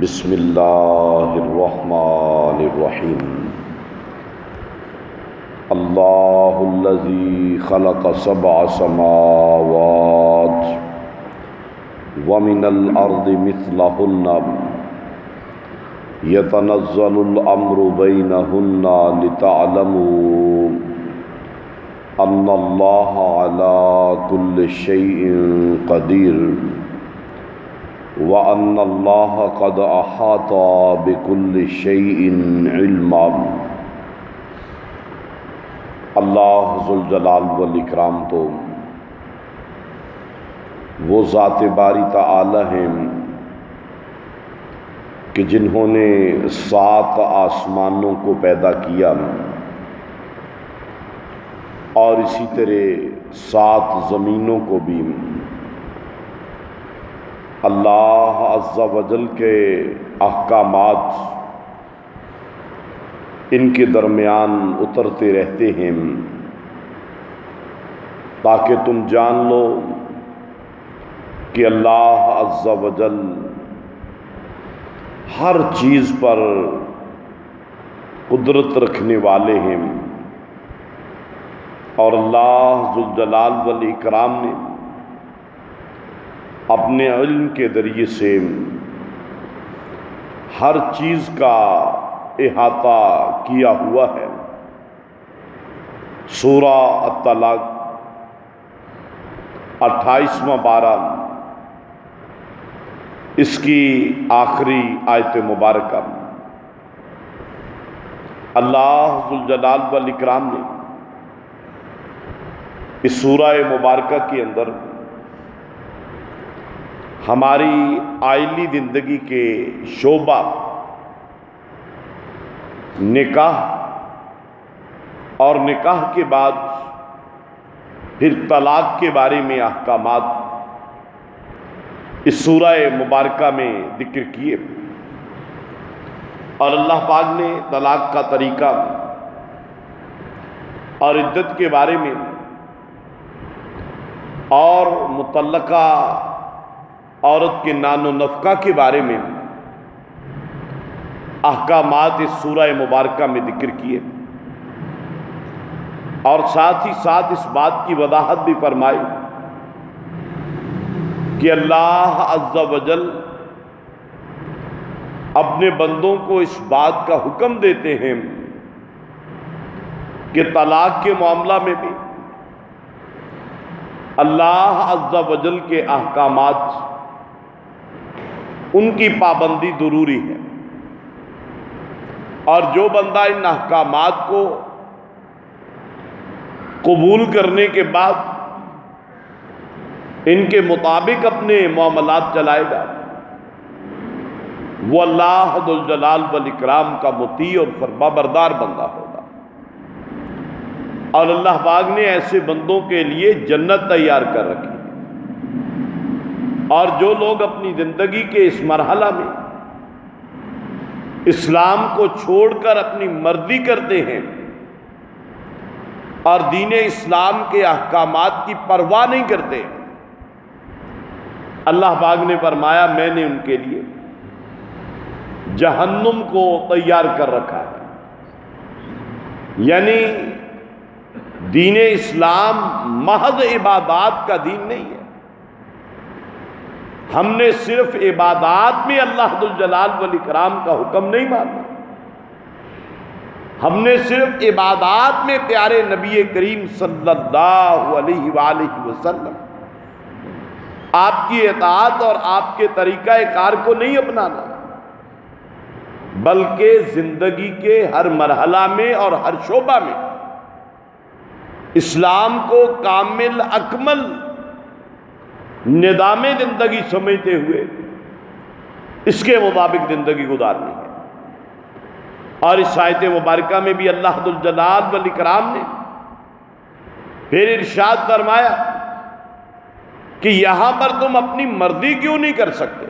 بسم اللہ الرحمن الرحیم اللہ الذی خلق سبع سماوات ومن الارض مثلہن یتنزل الامر بینہن لتعلموا ان اللہ علی کل شیء قدیر وَأَنَّ اللَّهَ قَدْ أَحَاطَ بِكُلِّ شَيْءٍ عِلْمًا۔ اللہ ذوالجلال والاکرام تو وہ ذات باری تعالی ہیں کہ جنہوں نے 7 آسمانوں کو پیدا کیا اور اسی طرح 7 زمینوں کو بھی اللہ عز و جل کے احکامات ان کے درمیان اترتے رہتے ہیں تاکہ تم جان لو کہ اللہ عز و جل ہر چیز پر قدرت رکھنے والے ہیں، اور اللہ ذوالجلال والاکرام نے اپنے علم کے ذریعے سے ہر چیز کا احاطہ کیا ہوا ہے۔ سورہ الطلاق 28واں پارہ اس کی آخری آیت مبارکہ، اللہ ذوالجلال والاکرام نے اس سورہ مبارکہ کے اندر ہماری آئلی زندگی کے شعبہ نکاح اور نکاح کے بعد پھر طلاق کے بارے میں احکامات اس سورہ مبارکہ میں ذکر کیے، اور اللہ پاک نے طلاق کا طریقہ اور عدت کے بارے میں اور مطلقہ عورت کے نان و نفقہ کے بارے میں احکامات اس سورہ مبارکہ میں ذکر کیے، اور ساتھ ہی ساتھ اس بات کی وضاحت بھی فرمائی کہ اللہ عز و جل اپنے بندوں کو اس بات کا حکم دیتے ہیں کہ طلاق کے معاملہ میں بھی اللہ عز و جل کے احکامات ان کی پابندی ضروری ہے، اور جو بندہ ان احکامات کو قبول کرنے کے بعد ان کے مطابق اپنے معاملات چلائے گا، وہ اللہ ذوالجلال والاکرام کا مطیع اور فرمانبردار بندہ ہوگا، اور اللہ پاک نے ایسے بندوں کے لیے جنت تیار کر رکھی۔ اور جو لوگ اپنی زندگی کے اس مرحلہ میں اسلام کو چھوڑ کر اپنی مرضی کرتے ہیں اور دین اسلام کے احکامات کی پرواہ نہیں کرتے، اللہ پاک نے فرمایا میں نے ان کے لیے جہنم کو تیار کر رکھا ہے۔ یعنی دین اسلام محض عبادات کا دین نہیں ہے، ہم نے صرف عبادات میں اللہ ذوالجلال والاکرام کا حکم نہیں مانا، ہم نے صرف عبادات میں پیارے نبی کریم صلی اللہ علیہ وآلہ وسلم آپ کی اطاعت اور آپ کے طریقہ کار کو نہیں اپنانا، بلکہ زندگی کے ہر مرحلہ میں اور ہر شعبہ میں اسلام کو کامل اکمل نظام زندگی سمجھتے ہوئے اس کے مطابق زندگی گزارنی ہے۔ اور اس آیت مبارکہ میں بھی اللہ ذوالجلال والاکرام نے پھر ارشاد فرمایا کہ یہاں پر تم اپنی مرضی کیوں نہیں کر سکتے،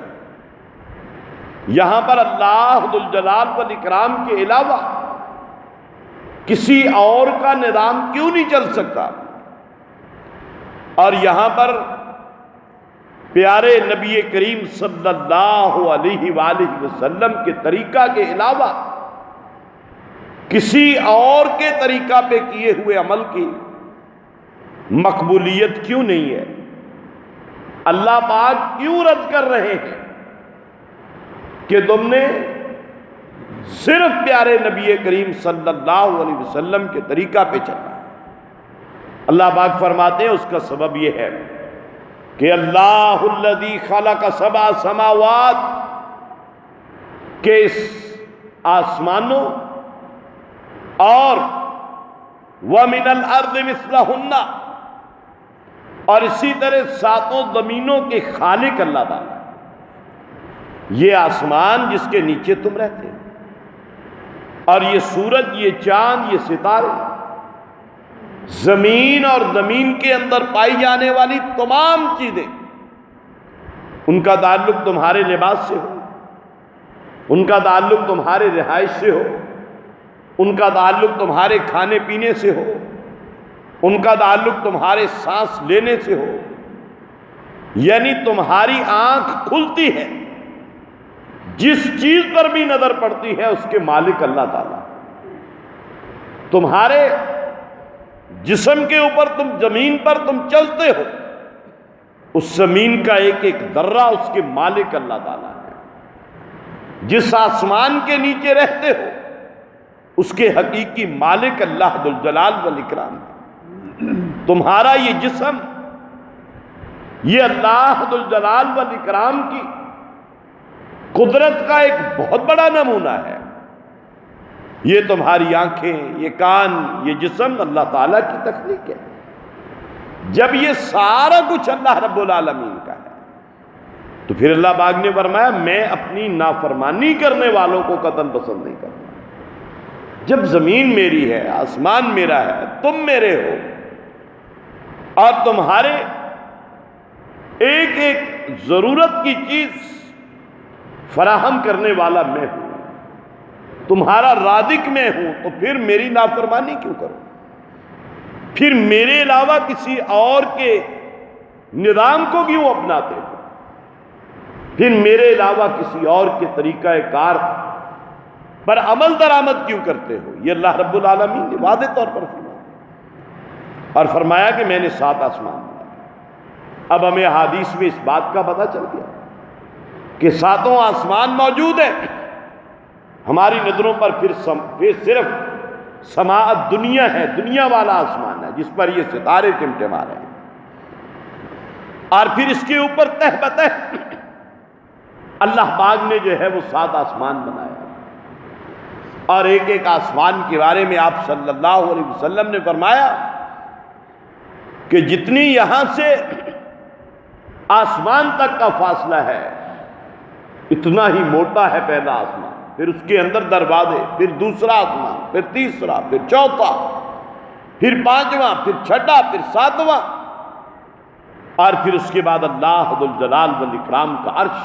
یہاں پر اللہ ذوالجلال والاکرام کے علاوہ کسی اور کا نظام کیوں نہیں چل سکتا، اور یہاں پر پیارے نبی کریم صلی اللہ علیہ وآلہ وسلم کے طریقہ کے علاوہ کسی اور کے طریقہ پہ کیے ہوئے عمل کی مقبولیت کیوں نہیں ہے؟ اللہ پاک کیوں رد کر رہے ہیں کہ تم نے صرف پیارے نبی کریم صلی اللہ علیہ وسلم کے طریقہ پہ چلنا؟ اللہ پاک فرماتے ہیں اس کا سبب یہ ہے کہ اللہ الذی خلق سبع سماوات، کہ اس آسمانوں اور وَمِنَ الْأَرْضِ مِثْلَهُنَّ، اور اسی طرح ساتوں زمینوں کے خالق اللہ تعالیٰ، یہ آسمان جس کے نیچے تم رہتے ہو، اور یہ سورج، یہ چاند، یہ ستارے، زمین اور زمین کے اندر پائی جانے والی تمام چیزیں، ان کا تعلق تمہارے لباس سے ہو، ان کا تعلق تمہارے رہائش سے ہو، ان کا تعلق تمہارے کھانے پینے سے ہو، ان کا تعلق تمہارے سانس لینے سے ہو، یعنی تمہاری آنکھ کھلتی ہے، جس چیز پر بھی نظر پڑتی ہے اس کے مالک اللہ تعالیٰ۔ تمہارے جسم کے اوپر، تم زمین پر تم چلتے ہو، اس زمین کا ایک ایک ذرہ اس کے مالک اللہ تعالیٰ ہے۔ جس آسمان کے نیچے رہتے ہو اس کے حقیقی مالک اللہ ذوالجلال والاکرام ہے۔ تمہارا یہ جسم، یہ اللہ ذوالجلال والاکرام کی قدرت کا ایک بہت بڑا نمونہ ہے۔ یہ تمہاری آنکھیں، یہ کان، یہ جسم اللہ تعالیٰ کی تخلیق ہے۔ جب یہ سارا کچھ اللہ رب العالمین کا ہے تو پھر اللہ پاک نے فرمایا میں اپنی نافرمانی کرنے والوں کو قطعاً پسند نہیں کرتا۔ جب زمین میری ہے، آسمان میرا ہے، تم میرے ہو، اور تمہارے ایک ایک ضرورت کی چیز فراہم کرنے والا میں ہوں، تمہارا رازق میں ہوں، تو پھر میری نافرمانی کیوں کرو؟ پھر میرے علاوہ کسی اور کے نظام کو کیوں اپناتے ہو؟ پھر میرے علاوہ کسی اور کے طریقہ کار پر عمل درآمد کیوں کرتے ہو؟ یہ اللہ رب العالمین نے واضح طور پر فرمایا، اور فرمایا کہ میں نے 7 آسمان بنائے۔ اب ہمیں حدیث میں اس بات کا پتہ چل گیا کہ 7 آسمان موجود ہیں۔ ہماری نظروں پر پھر صرف سماعت دنیا ہے، دنیا والا آسمان ہے جس پر یہ ستارے ٹمٹما رہے ہیں، اور پھر اس کے اوپر تہ بتہ اللہ پاک نے جو ہے وہ 7 آسمان بنایا، اور ایک ایک آسمان کے بارے میں آپ صلی اللہ علیہ وسلم نے فرمایا کہ جتنی یہاں سے آسمان تک کا فاصلہ ہے اتنا ہی موٹا ہے پہلا آسمان، پھر اس کے اندر دروازے، پھر دوسرا آسمان، پھر تیسرا، پھر چوتھا، پھر 5واں، پھر 6واں، پھر 7واں، اور پھر اس کے بعد اللہ ذوالجلال والاکرام کا عرش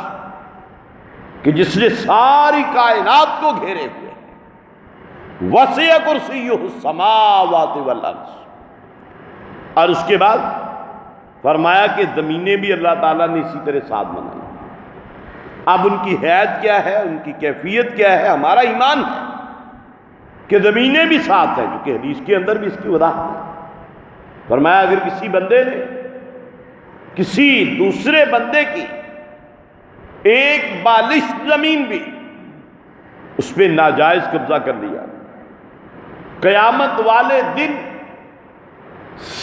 کہ جس نے ساری کائنات کو گھیرے ہوئے، وسع کرسیہ السماوات والارض، اور اس کے بعد فرمایا کہ زمینیں بھی اللہ تعالیٰ نے اسی طرح 7 بنائی۔ اب ان کی حیت کیا ہے، ان کی کیفیت کیا ہے؟ ہمارا ایمان ہے کہ زمینیں بھی 7 ہیں، کیونکہ حدیث کے اندر بھی اس کی وضاحت ہے۔ فرمایا اگر کسی بندے نے کسی دوسرے بندے کی ایک بالش زمین بھی اس پہ ناجائز قبضہ کر لیا، قیامت والے دن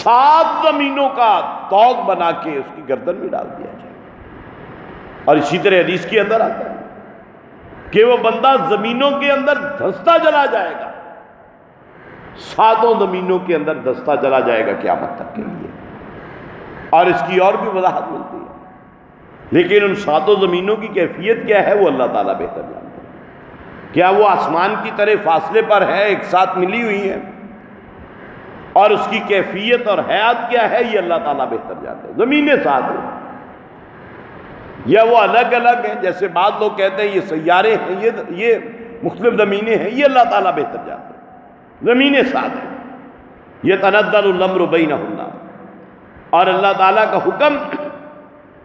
7 زمینوں کا طوق بنا کے اس کی گردن میں ڈال دیا جائے۔ اور اسی طرح حدیث کے اندر آتا ہے کہ وہ بندہ زمینوں کے اندر دھنستا چلا جائے گا، 7 زمینوں کے اندر دھنستا چلا جائے گا قیامت تک کے لیے، اور اس کی اور بھی وضاحت ملتی ہے، لیکن ان 7 زمینوں کی کیفیت کیا ہے وہ اللہ تعالیٰ بہتر جانتے ہیں۔ کیا وہ آسمان کی طرح فاصلے پر ہے، ایک ساتھ ملی ہوئی ہے، اور اس کی کیفیت اور حیات کیا ہے یہ اللہ تعالیٰ بہتر جانتے ہیں۔ زمینیں 7 ہیں یا وہ الگ الگ ہیں، جیسے بعض لوگ کہتے ہیں یہ سیارے ہیں، یہ مختلف زمینیں ہیں، یہ اللہ تعالیٰ بہتر جانتے ہیں۔ زمینیں 7 ہیں، یہ تنزل الامر بینہن، اور اللہ تعالیٰ کا حکم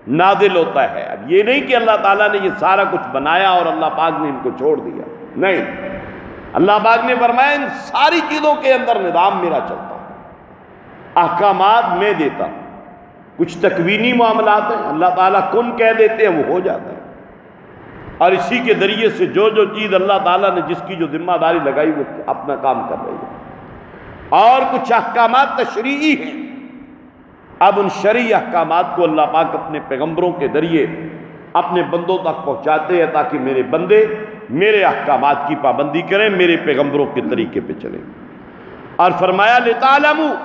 نازل ہوتا ہے۔ اب یہ نہیں کہ اللہ تعالیٰ نے یہ سارا کچھ بنایا اور اللہ پاک نے ان کو چھوڑ دیا، نہیں، اللہ پاک نے فرمایا ان ساری چیزوں کے اندر نظام میرا چلتا ہے، احکامات میں دیتا ہوں۔ کچھ تکوینی معاملات ہیں، اللہ تعالیٰ کن کہہ دیتے ہیں وہ ہو جاتا ہے، اور اسی کے ذریعے سے جو جو چیز اللہ تعالیٰ نے جس کی جو ذمہ داری لگائی وہ اپنا کام کر رہی ہے۔ اور کچھ احکامات تشریعی ہیں، اب ان شرعی احکامات کو اللہ پاک اپنے پیغمبروں کے ذریعے اپنے بندوں تک پہنچاتے ہیں تاکہ میرے بندے میرے احکامات کی پابندی کریں، میرے پیغمبروں کے طریقے پہ چلیں۔ اور فرمایا لِتَعْلَمُوا،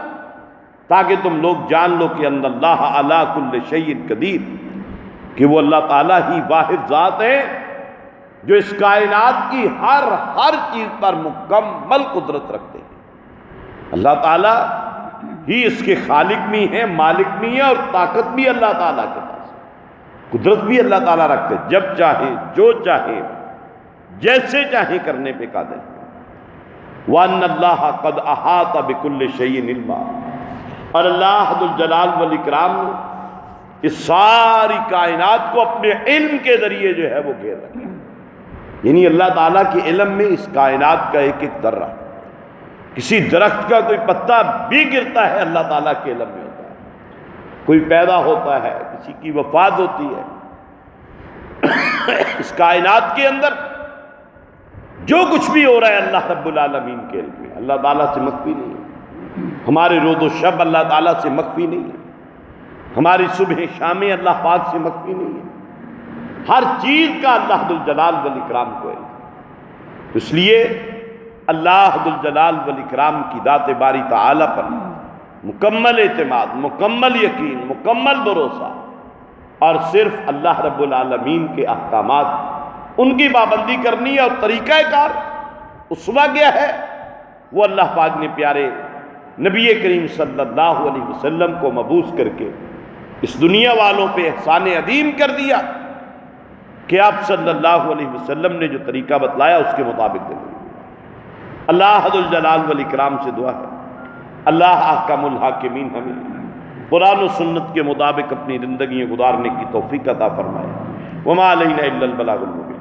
تاکہ تم لوگ جان لو کہ ان اللہ علی کل شیء قدیر، کہ وہ اللہ تعالیٰ ہی واحد ذات ہے جو اس کائنات کی ہر چیز پر مکمل قدرت رکھتے ہیں۔ اللہ تعالیٰ ہی اس کے خالق بھی ہیں، مالک بھی ہیں، اور طاقت بھی اللہ تعالیٰ کے پاس ہے، قدرت بھی اللہ تعالیٰ رکھتے ہیں، جب چاہے جو چاہے جیسے چاہے کرنے پہ قادر ہے۔ وَأَنَّ اللَّهَ قَدْ أَحَاطَ بِكُلِّ شَيْءٍ عِلْمًا، اور اللہ ذو الجلال والاکرام نے اس ساری کائنات کو اپنے علم کے ذریعے جو ہے وہ گھیر رکھا ہے، یعنی اللہ تعالیٰ کے علم میں اس کائنات کا ایک ایک ذرہ، کسی درخت کا کوئی پتا بھی گرتا ہے اللہ تعالیٰ کے علم میں ہوتا ہے، کوئی پیدا ہوتا ہے، کسی کی وفات ہوتی ہے، اس کائنات کے اندر جو کچھ بھی ہو رہا ہے اللہ رب العالمین کے علم میں، اللہ تعالیٰ سے مخفی نہیں ہے۔ ہمارے روز و شب اللہ تعالیٰ سے مخفی نہیں ہے، ہماری صبح شامیں اللہ پاک سے مخفی نہیں ہے، ہر چیز کا اللہ ذو الجلال والاکرام کو علم ہے۔ اس لیے اللہ ذو الجلال والاکرام کی ذات باری تعالیٰ پر مکمل اعتماد، مکمل یقین، مکمل بھروسہ، اور صرف اللہ رب العالمین کے احکامات ان کی پابندی کرنی ہے، اور طریقہ کار اسوہ کیا ہے وہ اللہ پاک نے پیارے نبی کریم صلی اللہ علیہ وسلم کو مبعوث کر کے اس دنیا والوں پہ احسان عظیم کر دیا کہ آپ صلی اللہ علیہ وسلم نے جو طریقہ بتلایا اس کے مطابق زندگی۔ اللہ ذو الجلال والاکرام سے دعا ہے اللہ احکم الحاکمین ہمیں قرآن و سنت کے مطابق اپنی زندگیاں گزارنے کی توفیق عطا فرمائے۔ وما علینا الا البلاغ المبین۔